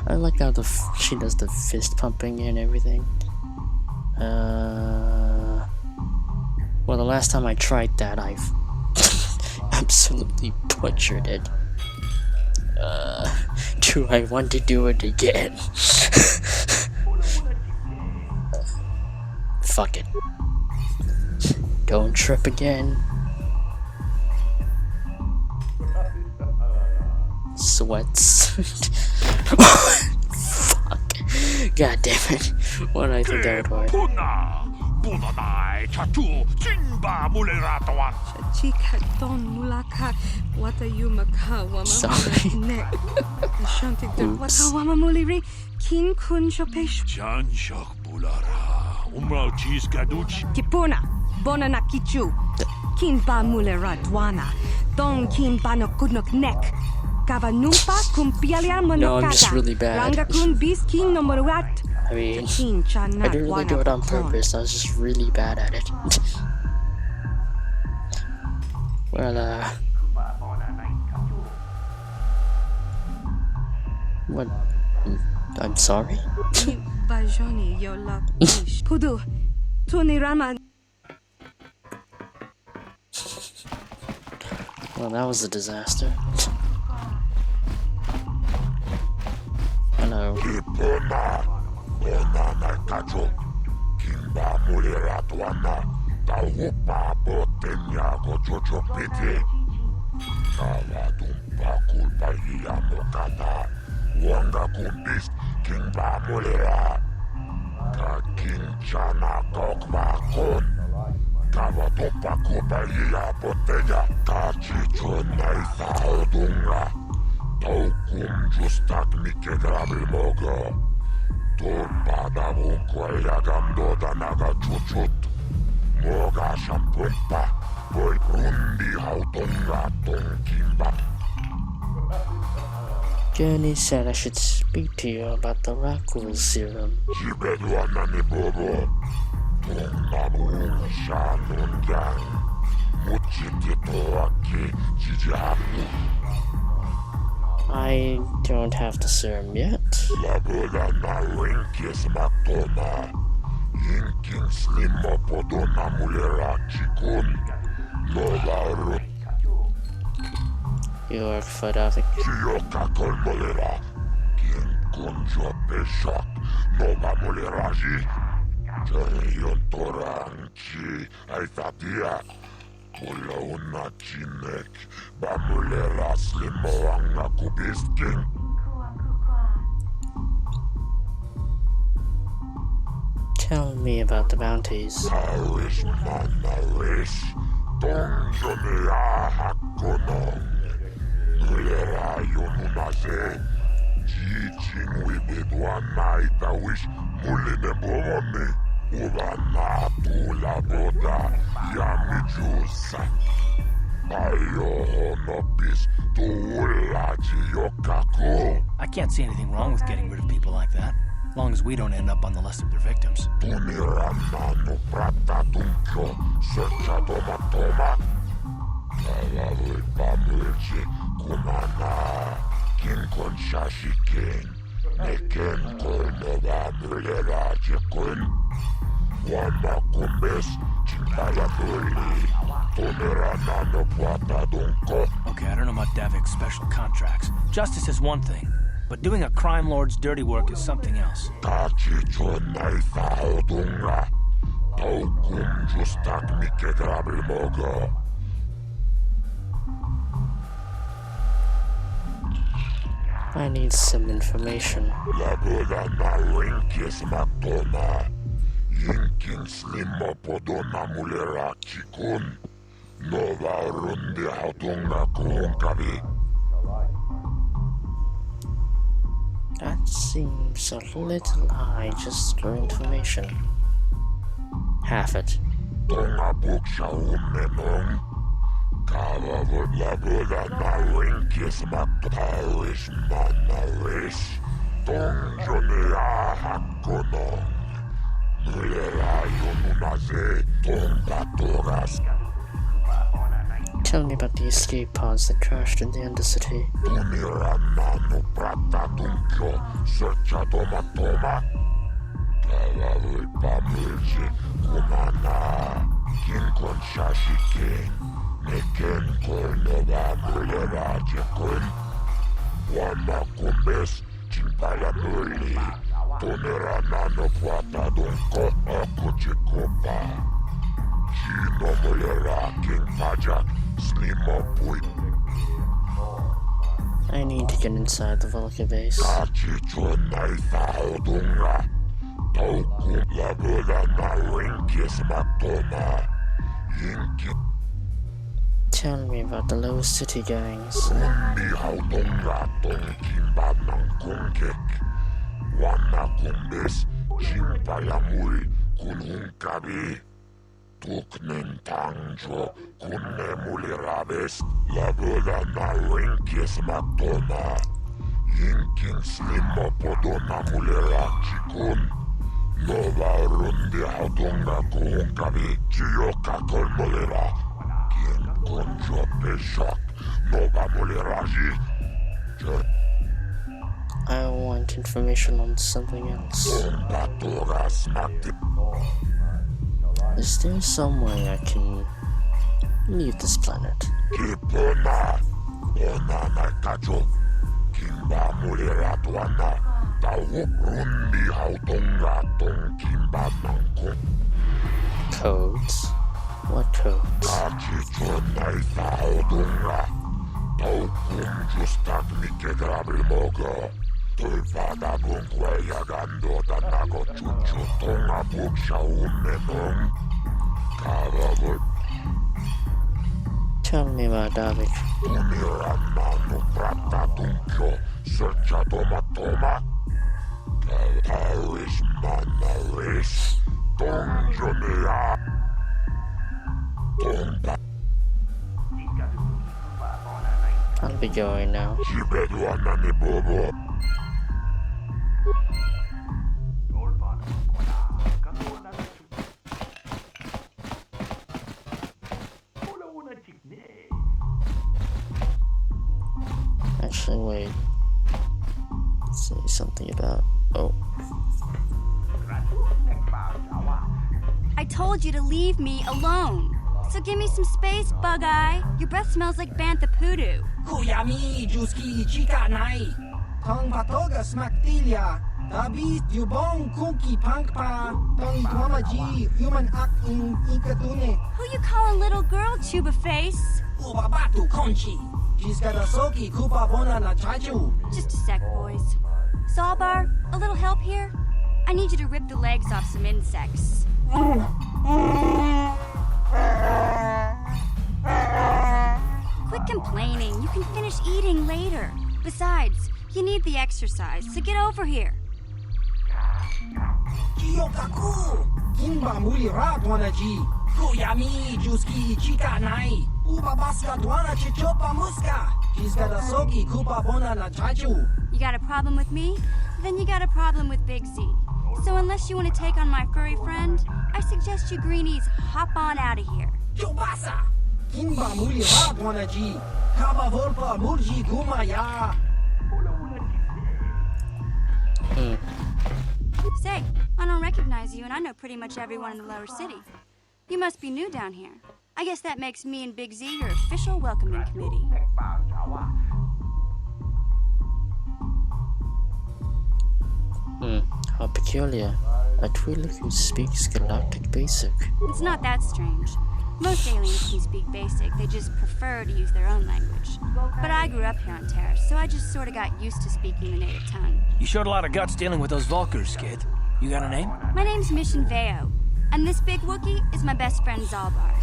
I like how she does the fist pumping and everything. Well, the last time I tried that, I've absolutely butchered it. Do I want to do it again? Fuck it. Don't trip again. Sweats. Fuck. God damn it. What did I think that would work? Chika don mulaka wata yumaka wama nek. Shantik do wata wama muliri kin kun shopesh. Janshok bulara. Umrao cheese gaduch. Kipuna bona na kichu. Kin ba mulera dwana. Don kin ba no kudnok nek. Kavanumpa kumpialia monokata. No, I'm just really bad. Ranga kun bis kin no moruat. I mean, I didn't really do it on purpose, I was just really bad at it. Well, what? I'm sorry? Bajoni yola Pudu. Tuni Rama. Well, that was a disaster. Hello. Jenny said I should speak to you about the Rockwool serum. I don't have the serum yet. You work for Davik. Tell me about the bounties. I can't see anything wrong with getting rid of people like that, as long as we don't end up on the list of their victims. Okay, I don't know about Davik's special contracts. Justice is one thing, but doing a crime lord's dirty work is something else. I need some information. That seems a little high just for information. Half it. Tell me about the escape pods that crashed in the Undercity. shashike, neken kolnova mulerajakun, wama kumbes, chimpala muli, toneranano puata donko akuchikopa. Chino mulera king pajak, slimo puit. I need to get inside the Volca base. Tell me about the Lower City gangs. Tuknen tangjo kunne muliraves lavula na rinkis matona yinkin slimmo podona mulerachikun nova rundi hatunga kuhunkavi chiyoka kolmolera kien konjo peshak nova muleraji. I want information on something else. Is there some way I can leave this planet? Codes? What codes? Tell me about Davik. I'll be going now. Actually, wait. Say something about... Oh. I told you to leave me alone. So give me some space, Bug-Eye. Your breath smells like bantha poodoo. Kuyami, Juski, Chika Nai. Tong Patoga Smaktilia. Dabi, Yubong, Kunki, Pankpa. Tong Twamaji, Human Act in Ikatune. Who you calling little girl, Chuba Face? Ubabatu Conchi. She's got a soki kupa bona na chachu. Just a sec, boys. Sawbar, a little help here? I need you to rip the legs off some insects. Quit complaining. You can finish eating later. Besides, you need the exercise, so get over here. Kiyokaku! Kimba muli ratwanaji. Kuyami, Juski, Chika Nai. Ubabaska dwana chichopa muska. She's got a soki kupa bona na chachu. You got a problem with me? Then you got a problem with Big Z. So unless you want to take on my furry friend, I suggest you greenies hop on out of here. Chobasa! Kimba muli ratwanaji. Kaba volpa murji gumaya. Say, I don't recognize you, and I know pretty much everyone in the lower city. You must be new down here. I guess that makes me and Big Z your official welcoming committee. How peculiar. A Twi'lek who speaks Galactic Basic. It's not that strange. Most aliens can speak Basic, they just prefer to use their own language. But I grew up here on Taris, so I just sort of got used to speaking the native tongue. You showed a lot of guts dealing with those Vulkars, kid. You got a name? My name's Mission Veo, and this big Wookiee is my best friend Zalbar.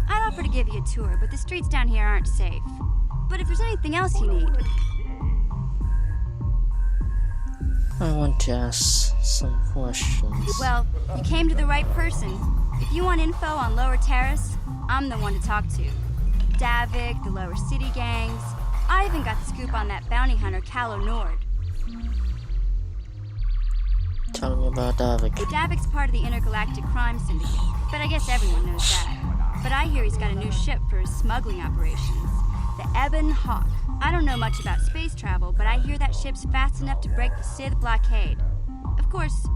I'd offer to give you a tour, but the streets down here aren't safe. But if there's anything else you need... I want to ask some questions. Well, you came to the right person. If you want info on Lower Taris, I'm the one to talk to. Davik, the Lower City gangs. I even got the scoop on that bounty hunter, Calo Nord. Tell me about Davik. Davik's part of the Intergalactic Crime Syndicate, but I guess everyone knows that. But I hear he's got a new ship for his smuggling operations. The Ebon Hawk. I don't know much about space travel, but I hear that ship's fast enough to break the Sith blockade. Of course,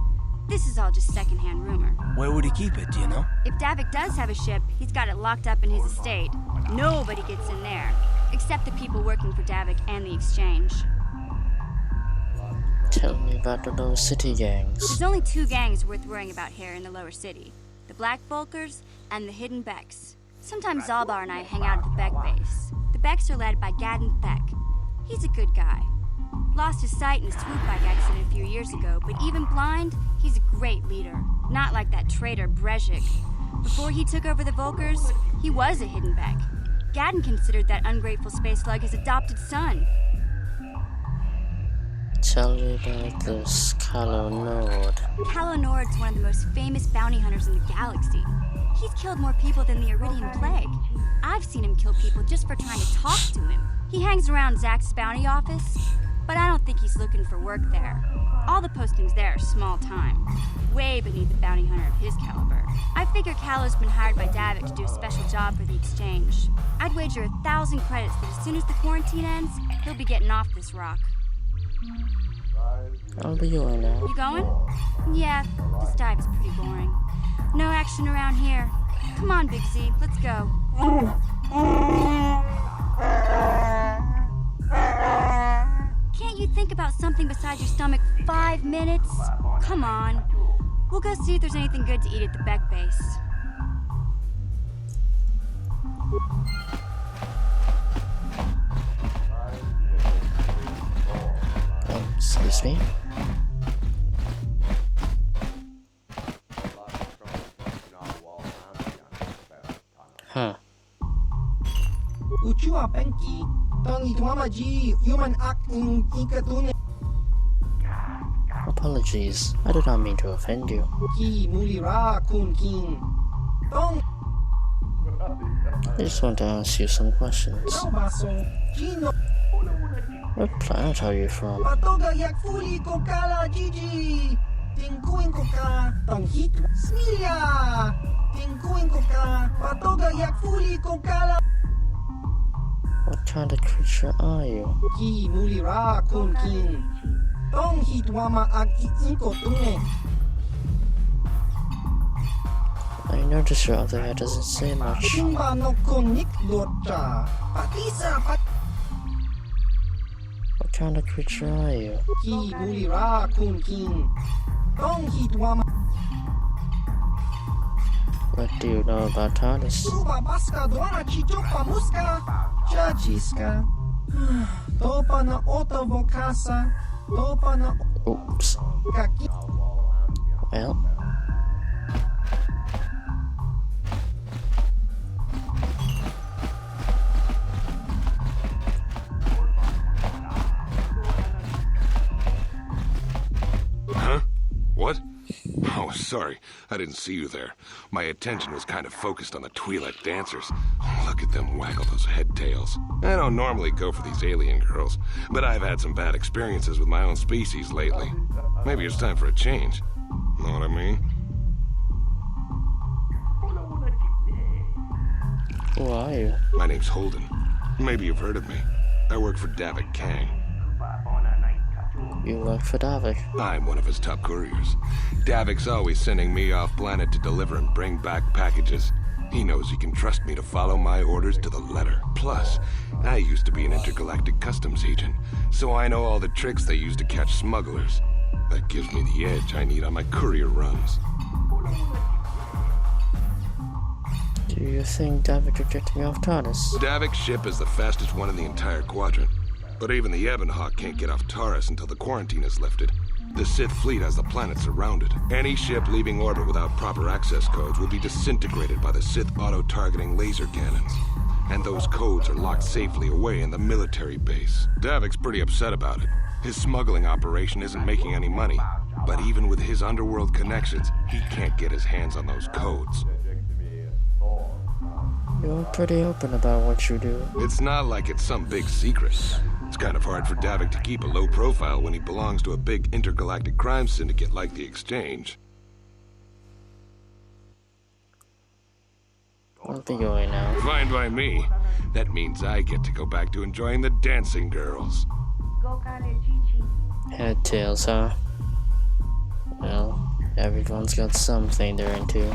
This is all just secondhand rumor. Where would he keep it, do you know? If Davik does have a ship, he's got it locked up in his estate. Nobody gets in there, except the people working for Davik and the Exchange. Tell me about the lower city gangs. There's only 2 gangs worth worrying about here in the lower city. The Black Volkers and the Hidden Becks. Sometimes Zalbar and I hang out at the Beck base. The Becks are led by Gadden Beck. He's a good guy. Lost his sight in a swoop bike accident a few years ago, but even blind, he's a great leader. Not like that traitor Brezhik. Before he took over the Volkers, he was a Hidden Beck. Gadden considered that ungrateful space slug his adopted son. Tell me about this Calo Nord. Calo Nord's one of the most famous bounty hunters in the galaxy. He's killed more people than the Iridian Plague. I've seen him kill people just for trying to talk to him. He hangs around Zach's bounty office, but I don't think he's looking for work there. All the postings there are small time, way beneath a bounty hunter of his caliber. I figure Calo's been hired by Davik to do a special job for the Exchange. I'd wager 1,000 credits that as soon as the quarantine ends, he'll be getting off this rock. I'll be going now. You going? Yeah, this dive is pretty boring. No action around here. Come on, Big Z, let's go. Can't you think about something besides your stomach for 5 minutes? Come on. We'll go see if there's anything good to eat at the Beck base. Excuse me? Huh. Uchua Penki, Tongi Tuamaji, human act in Ikatune. Apologies, I did not mean to offend you. Ki Mulira Kun King. Tong I just want to ask you some questions. Baso, Gino, What planet are you from? Patoga Yakfuli Kokala Gigi. Tinkuin Koka, Tong Hit, Smilia. Tinkuin Koka, Patoga Yakfuli Kokala. What kind of creature are you? Ki Mulira Kun King. Tong Hit Wama Ag Inkotune. I notice your other hair doesn't say much. Timba no Konik Lota. Patisa Pat. What kind of creature are you? Ki Mulira Kun King. Tong Hit Wama. What do you know about Taris? Uba Baska Dwana Chichopa Muska. Chachiska. Topa na Oto Vokasa. Topa na. Oops. Kaki. Well. Huh? What? Oh, sorry. I didn't see you there. My attention was kind of focused on the Twi'lek dancers. Look at them waggle those head tails. I don't normally go for these alien girls, but I've had some bad experiences with my own species lately. Maybe it's time for a change. Know what I mean? Who are you? My name's Holden. Maybe you've heard of me. I work for Davik Kang. You work for Davik? I'm one of his top couriers. Davik's always sending me off planet to deliver and bring back packages. He knows he can trust me to follow my orders to the letter. Plus, I used to be an intergalactic customs agent, so I know all the tricks they use to catch smugglers. That gives me the edge I need on my courier runs. Do you think Davik rejected me off Taris? Davik's ship is the fastest one in the entire quadrant. But even the Ebonhawk can't get off Taris until the quarantine is lifted. The Sith fleet has the planet surrounded. Any ship leaving orbit without proper access codes will be disintegrated by the Sith auto-targeting laser cannons. And those codes are locked safely away in the military base. Davik's pretty upset about it. His smuggling operation isn't making any money. But even with his underworld connections, he can't get his hands on those codes. You're pretty open about what you do. It's not like it's some big secret. It's kind of hard for Davik to keep a low profile when he belongs to a big intergalactic crime syndicate like the Exchange. I'll be going now. Fine by me. That means I get to go back to enjoying the dancing girls. Head tails, huh? Well, Everyone's got something they're into.